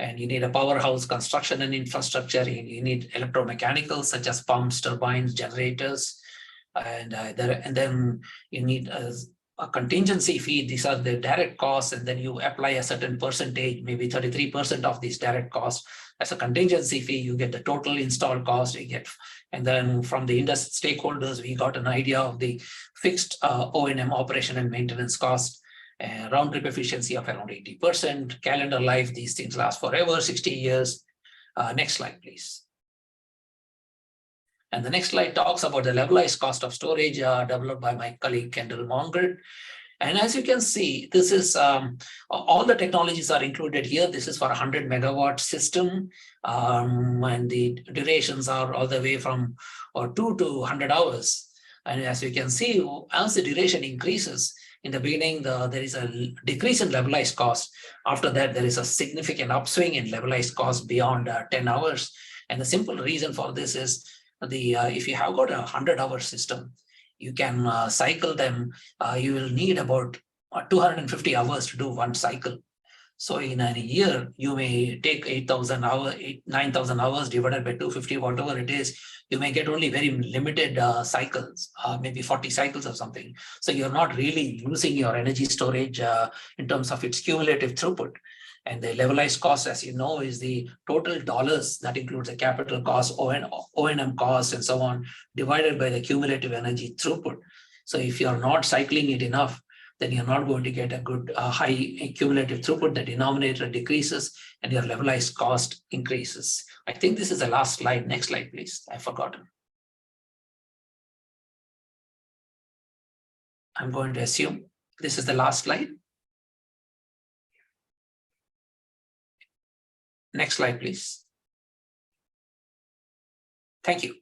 and you need a powerhouse construction and infrastructure. You need electromechanical such as pumps, turbines, generators, and then you need a contingency fee. These are the direct costs, and then you apply a certain percentage, maybe 33% of these direct costs as a contingency fee. You get the total installed cost. And then from the industry stakeholders, we got an idea of the fixed O&M operation and maintenance cost. round trip efficiency of around 80%, calendar life, these things last forever, 60 years. Next slide, please. And the next slide talks about the levelized cost of storage developed by my colleague Kendall Monger. And as you can see, this is all the technologies are included here. This is for a 100 megawatt system. And the durations are all the way from 2 to 100 hours. And as you can see, as the duration increases, in the beginning, there is a decrease in levelized cost. After that, there is a significant upswing in levelized cost beyond 10 hours. And the simple reason for this is if you have got a 100-hour system, you can cycle them. You will need about 250 hours to do one cycle. So in a year, you may take 9,000 hours divided by 250, whatever it is. You may get only very limited cycles, maybe 40 cycles or something. So you're not really using your energy storage in terms of its cumulative throughput. And the levelized cost, as you know, is the total dollars that includes the capital cost, O&M cost, and so on, divided by the cumulative energy throughput. So if you're not cycling it enough, then you're not going to get a good high cumulative throughput. The denominator decreases and your levelized cost increases. I think this is the last slide. Next slide, please. I've forgotten. I'm going to assume this is the last slide. Next slide, please. Thank you.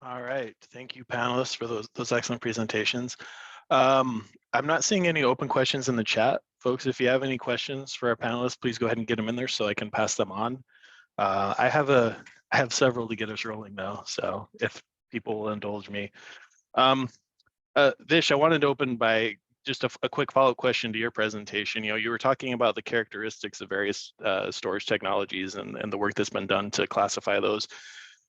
All right, thank you, panelists, for those excellent presentations. I'm not seeing any open questions in the chat. Folks, if you have any questions for our panelists, please go ahead and get them in there so I can pass them on. I have several to get us rolling though, so if people will indulge me. Vish, I wanted to open by just a quick follow-up question to your presentation. You were talking about the characteristics of various storage technologies and the work that's been done to classify those.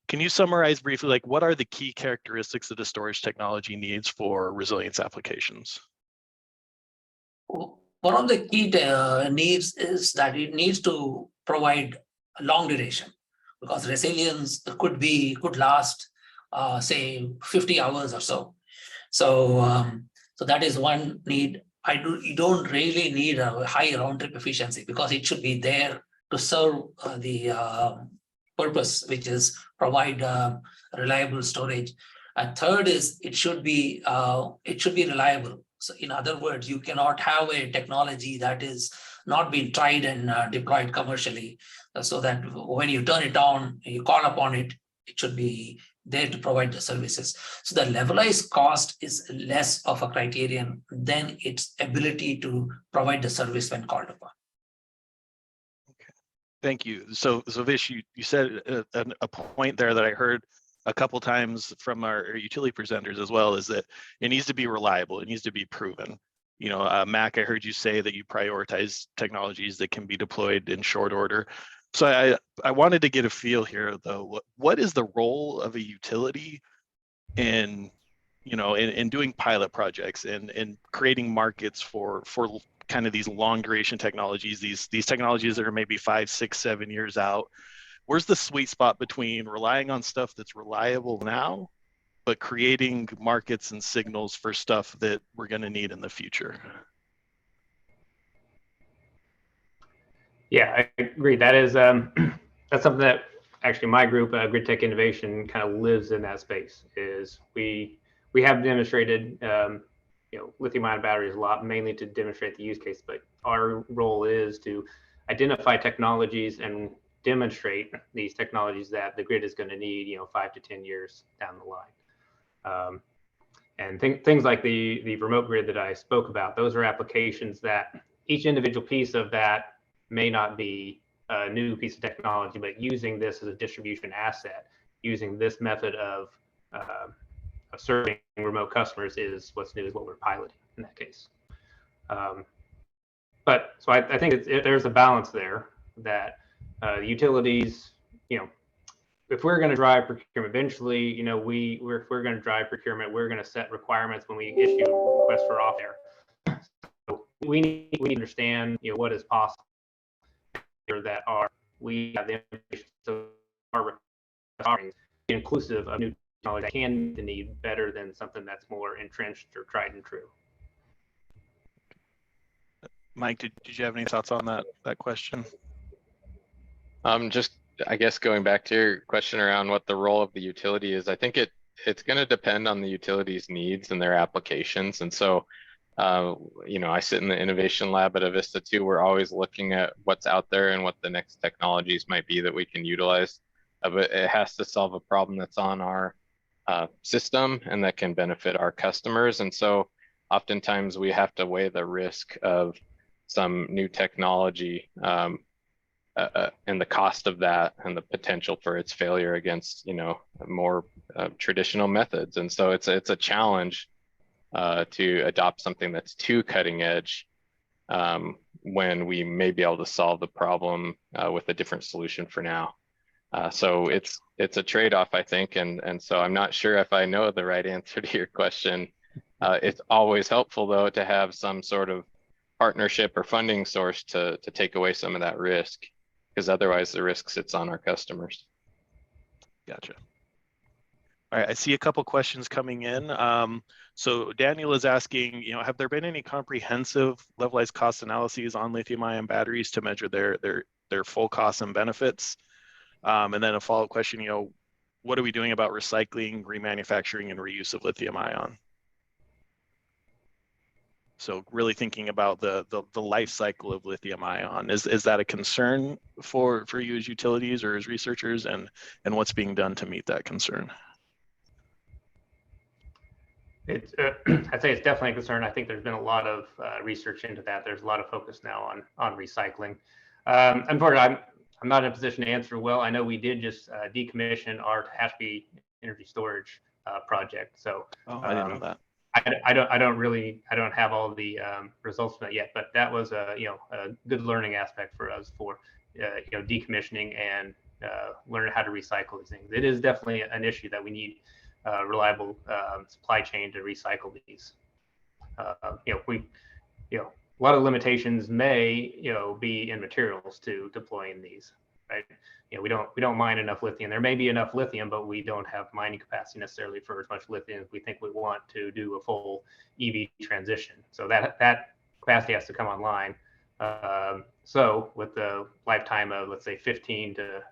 Can you summarize briefly, like, what are the key characteristics that a storage technology needs for resilience applications? One of the key needs is that it needs to provide a long duration, because resilience could last, say, 50 hours or so. So that is one need. You don't really need a high round trip efficiency, because it should be there to serve the purpose, which is provide reliable storage. And third is it should be reliable. So in other words, you cannot have a technology that is not being tried and deployed commercially, so that when you turn it on, you call upon it, it should be there to provide the services. So the levelized cost is less of a criterion than its ability to provide the service when called upon. Thank you. So Vish, you said a point there that I heard a couple times from our utility presenters as well, is that it needs to be reliable. It needs to be proven. Mac, I heard you say that you prioritize technologies that can be deployed in short order. So I wanted to get a feel here, though. What is the role of a utility in doing pilot projects and creating markets for kind of these long duration technologies, these technologies that are maybe 5, 6, 7 years out? Where's the sweet spot between relying on stuff that's reliable now, but creating markets and signals for stuff that we're going to need in the future? Yeah, I agree. That is that's something that actually my group, Grid Tech Innovation, kind of lives in that space. Is we have demonstrated lithium-ion batteries a lot, mainly to demonstrate the use case, but our role is to identify technologies and demonstrate these technologies that the grid is going to need 5 to 10 years down the line. And things like the remote grid that I spoke about, those are applications that each individual piece of that may not be a new piece of technology, but using this as a distribution asset, using this method of serving remote customers is what's new, is what we're piloting in that case. But so I think there's a balance there that utilities, if we're going to drive procurement eventually, if we're going to drive procurement, we're going to set requirements when we issue requests for off air. So we need to understand what is possible that are we have the information, so our inclusive of new technology that can meet the need better than something that's more entrenched or tried and true. Mike, did you have any thoughts on that question? Just, I guess, going back to your question around what the role of the utility is, I think it's going to depend on the utility's needs and their applications. And so, you know, I sit in the innovation lab at Avista too. We're always looking at what's out there and what the next technologies might be that we can utilize. But it has to solve a problem that's on our system and that can benefit our customers. And so oftentimes we have to weigh the risk of some new technology and the cost of that and the potential for its failure against, you know, more traditional methods. And so it's a challenge to adopt something that's too cutting edge when we may be able to solve the problem with a different solution for now. So it's a trade-off, I think, and so I'm not sure if I know the right answer to your question. It's always helpful, though, to have some sort of partnership or funding source to take away some of that risk, because otherwise the risk sits on our customers. Gotcha. All right, I see a couple questions coming in. So Daniel is asking, you know, have there been any comprehensive levelized cost analyses on lithium-ion batteries to measure their full costs and benefits? And then a follow-up question, you know, what are we doing about recycling, remanufacturing, and reuse of lithium-ion? So really thinking about the life cycle of lithium-ion. Is that a concern for you as utilities or as researchers, and what's being done to meet that concern? It's, I'd say it's definitely a concern. I think there's been a lot of research into that. There's a lot of focus now on recycling. Unfortunately, I'm not in a position to answer well. I know we did just decommission our Tehachapi energy storage project. So I didn't know that. I don't have all the results from that yet, but that was a good learning aspect for us for decommissioning and learning how to recycle these things. It is definitely an issue that we need reliable supply chain to recycle these. A lot of limitations may be in materials to deploying these, right? We don't mine enough lithium. There may be enough lithium, but we don't have mining capacity necessarily for as much lithium as we think we want to do a full EV transition. So that capacity has to come online. So with the lifetime of, let's say, 15 to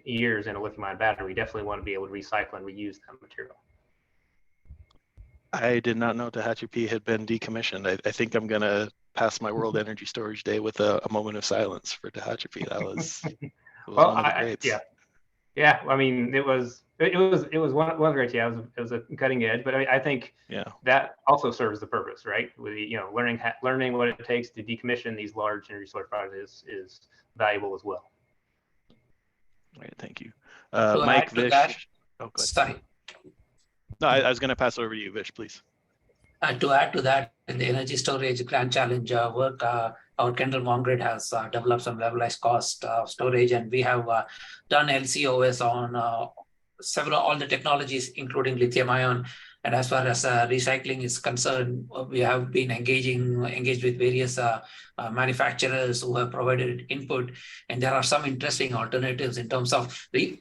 years in a lithium-ion battery, we definitely want to be able to recycle and reuse that material. I did not know Tehachapi had been decommissioned. I think I'm going to pass my World Energy Storage Day with a moment of silence for Tehachapi. That was well, one of the greats. Yeah. I mean, it was one of the greats. Yeah, it was a cutting edge, but I think that also serves the purpose, right? With learning what it takes to decommission these large energy storage projects is valuable as well. All right, thank you. So Mike, Vish. Go ahead. Sorry. No, I was going to pass over to you, Vish, please. To add to that, in the energy storage Grand Challenge work, our Kendall Mongrid has developed some levelized cost storage, and we have done LCOS on all the technologies, including lithium-ion. And as far as recycling is concerned, we have been engaged with various manufacturers who have provided input. And there are some interesting alternatives in terms of a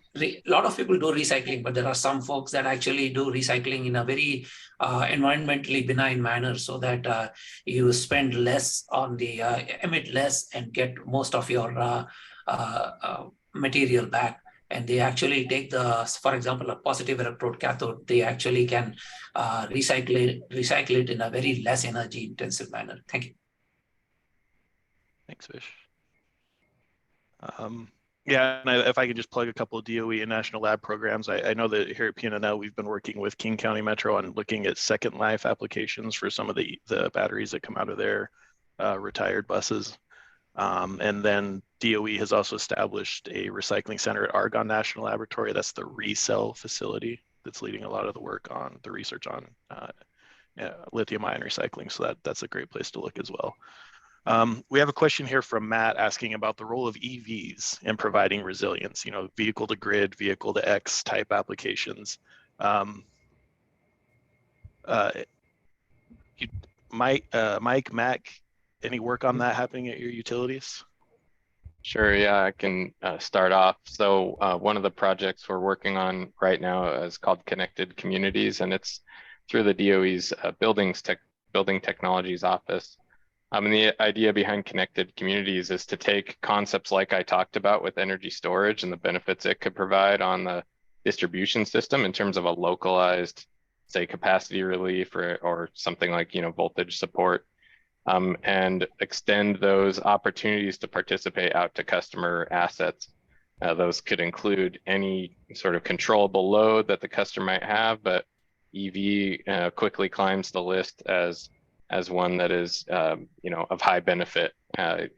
lot of people do recycling, but there are some folks that actually do recycling in a very environmentally benign manner, so that you spend less on the emit less and get most of your material back. And they actually take for example, a positive electrode cathode. They actually can recycle it in a very less energy intensive manner. Thank you. Thanks, Vish. Yeah, and if I could just plug a couple of DOE and national lab programs. I know that here at PNNL, we've been working with King County Metro on looking at second life applications for some of the batteries that come out of their retired buses. And then DOE has also established a recycling center at Argonne National Laboratory. That's the ReCell facility that's leading a lot of the work on the research on lithium-ion recycling. So that's a great place to look as well. We have a question here from Matt asking about the role of EVs in providing resilience, vehicle to grid, vehicle to X type applications. Mike, Mac, any work on that happening at your utilities? Sure, yeah, I can start off. So one of the projects we're working on right now is called Connected Communities, and it's through the DOE's Building Technologies Office. And the idea behind Connected Communities is to take concepts like I talked about with energy storage and the benefits it could provide on the distribution system in terms of a localized, say, capacity relief or something like, voltage support, and extend those opportunities to participate out to customer assets. Those could include any sort of controllable load that the customer might have, but EV quickly climbs the list as one that is, of high benefit. The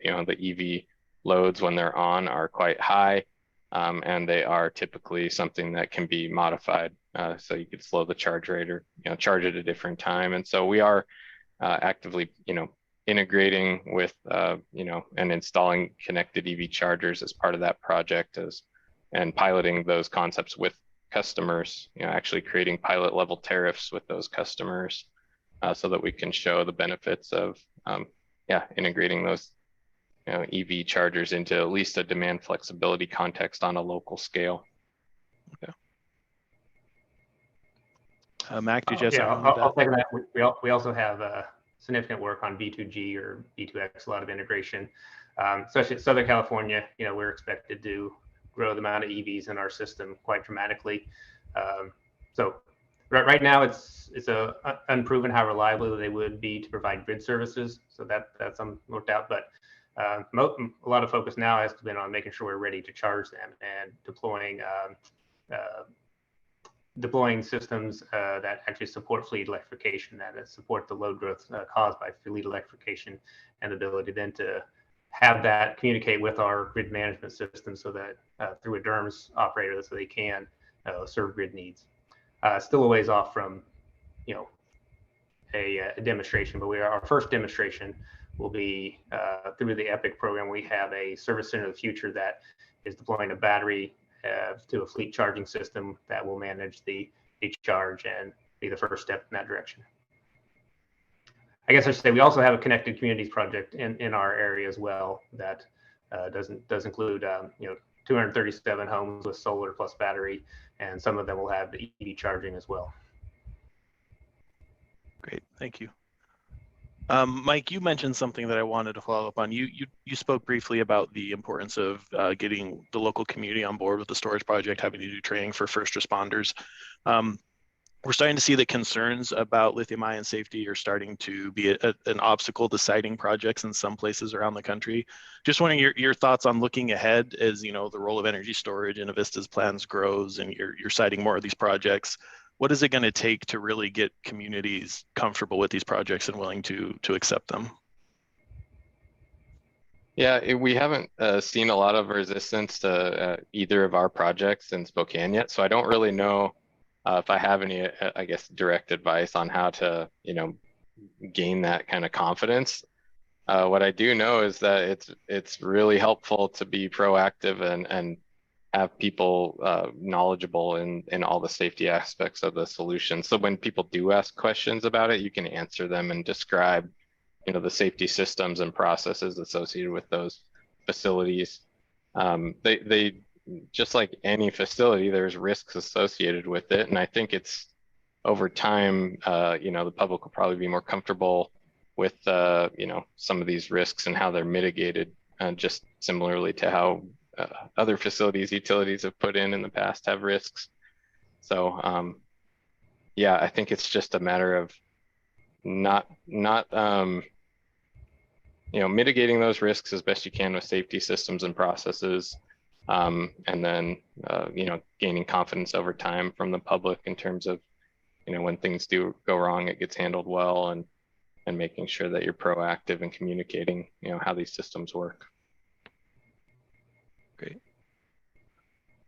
EV loads when they're on are quite high, and they are typically something that can be modified. So you could slow the charge rate or, charge at a different time. And so we are actively, integrating with, and installing connected EV chargers as part of that project, and piloting those concepts with customers, actually creating pilot level tariffs with those customers, so that we can show the benefits of, integrating those, EV chargers into at least a demand flexibility context on a local scale. Okay. Mac, did you have Yeah, something with that? I'll second that. We also have significant work on V2G or V2X, a lot of integration, especially in Southern California. We're expected to grow the amount of EVs in our system quite dramatically. So right now it's unproven how reliable they would be to provide grid services. So that's worked out, but a lot of focus now has been on making sure we're ready to charge them and deploying systems that actually support fleet electrification, that support the load growth caused by fleet electrification, and the ability then to have that communicate with our grid management system, so that through a DERMS operator, so they can serve grid needs. Still a ways off from, a demonstration, but our first demonstration will be through the EPIC program. We have a service center of the future that is deploying a battery to a fleet charging system that will manage the charge and be the first step in that direction. I guess I should say we also have a connected communities project in our area as well that does include 237 homes with solar plus battery, and some of them will have the EV charging as well. Great, thank you. Mike, you mentioned something that I wanted to follow up on. You spoke briefly about the importance of getting the local community on board with the storage project, having to do training for first responders. We're starting to see that concerns about lithium-ion safety are starting to be an obstacle to siting projects in some places around the country. Just wondering your thoughts on looking ahead as the role of energy storage in Avista's plans grows and you're siting more of these projects. What is it going to take to really get communities comfortable with these projects and willing to accept them? Yeah, we haven't seen a lot of resistance to either of our projects in Spokane yet, so I don't really know if I have any, I guess, direct advice on how to, gain that kind of confidence. What I do know is that it's really helpful to be proactive and have people knowledgeable in all the safety aspects of the solution. So when people do ask questions about it, you can answer them and describe, the safety systems and processes associated with those facilities. They just like any facility, there's risks associated with it. And I think it's over time, the public will probably be more comfortable with, some of these risks and how they're mitigated, just similarly to how other facilities, utilities have put in the past have risks. So, yeah, I think it's just a matter of not mitigating those risks as best you can with safety systems and processes, and then, gaining confidence over time from the public in terms of, when things do go wrong, it gets handled well, and making sure that you're proactive in communicating, how these systems work. Great.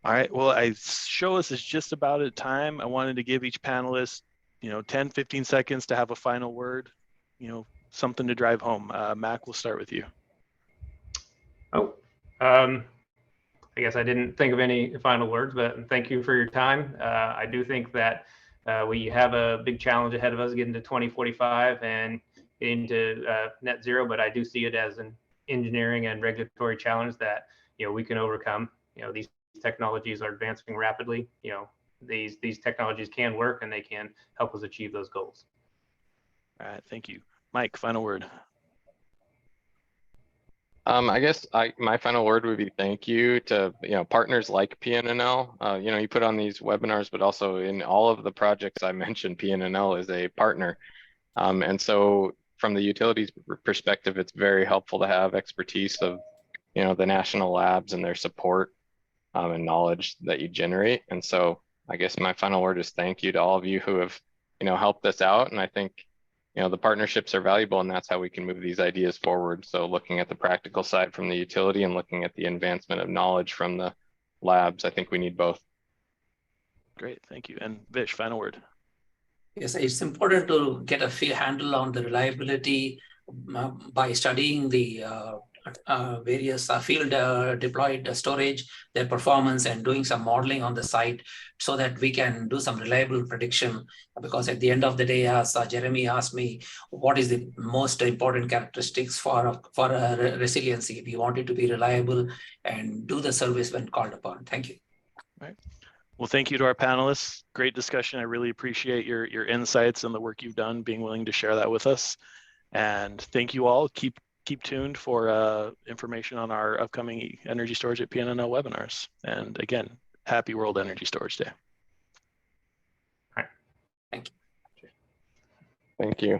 All right, well, I show us is just about at time. I wanted to give each panelist, 10, 15 seconds to have a final word, something to drive home. Mac, we'll start with you. I guess I didn't think of any final words, but thank you for your time. I do think that we have a big challenge ahead of us getting to 2045 and getting to net zero, but I do see it as an engineering and regulatory challenge that, we can overcome. These technologies are advancing rapidly. These technologies can work and they can help us achieve those goals. All right, thank you. Mike, final word. I guess my final word would be thank you to partners like PNNL. You put on these webinars, but also in all of the projects I mentioned, PNNL is a partner. And so from the utilities perspective, it's very helpful to have expertise of the national labs and their support and knowledge that you generate. And so I guess my final word is thank you to all of you who have helped us out. And I think the partnerships are valuable, and that's how we can move these ideas forward. So looking at the practical side from the utility and looking at the advancement of knowledge from the labs, I think we need both. Great, thank you. And Vish, final word. Yes, it's important to get a handle on the reliability by studying the various field deployed storage, their performance, and doing some modeling on the site so that we can do some reliable prediction. Because at the end of the day, as Jeremy asked me, what is the most important characteristics for resiliency? We want it to be reliable and do the service when called upon. Thank you. Right. Well, thank you to our panelists. Great discussion. I really appreciate your insights and the work you've done, being willing to share that with us. And thank you all. Keep tuned for information on our upcoming Energy Storage at PNNL webinars. And again, happy World Energy Storage Day. Thank you. Thank you.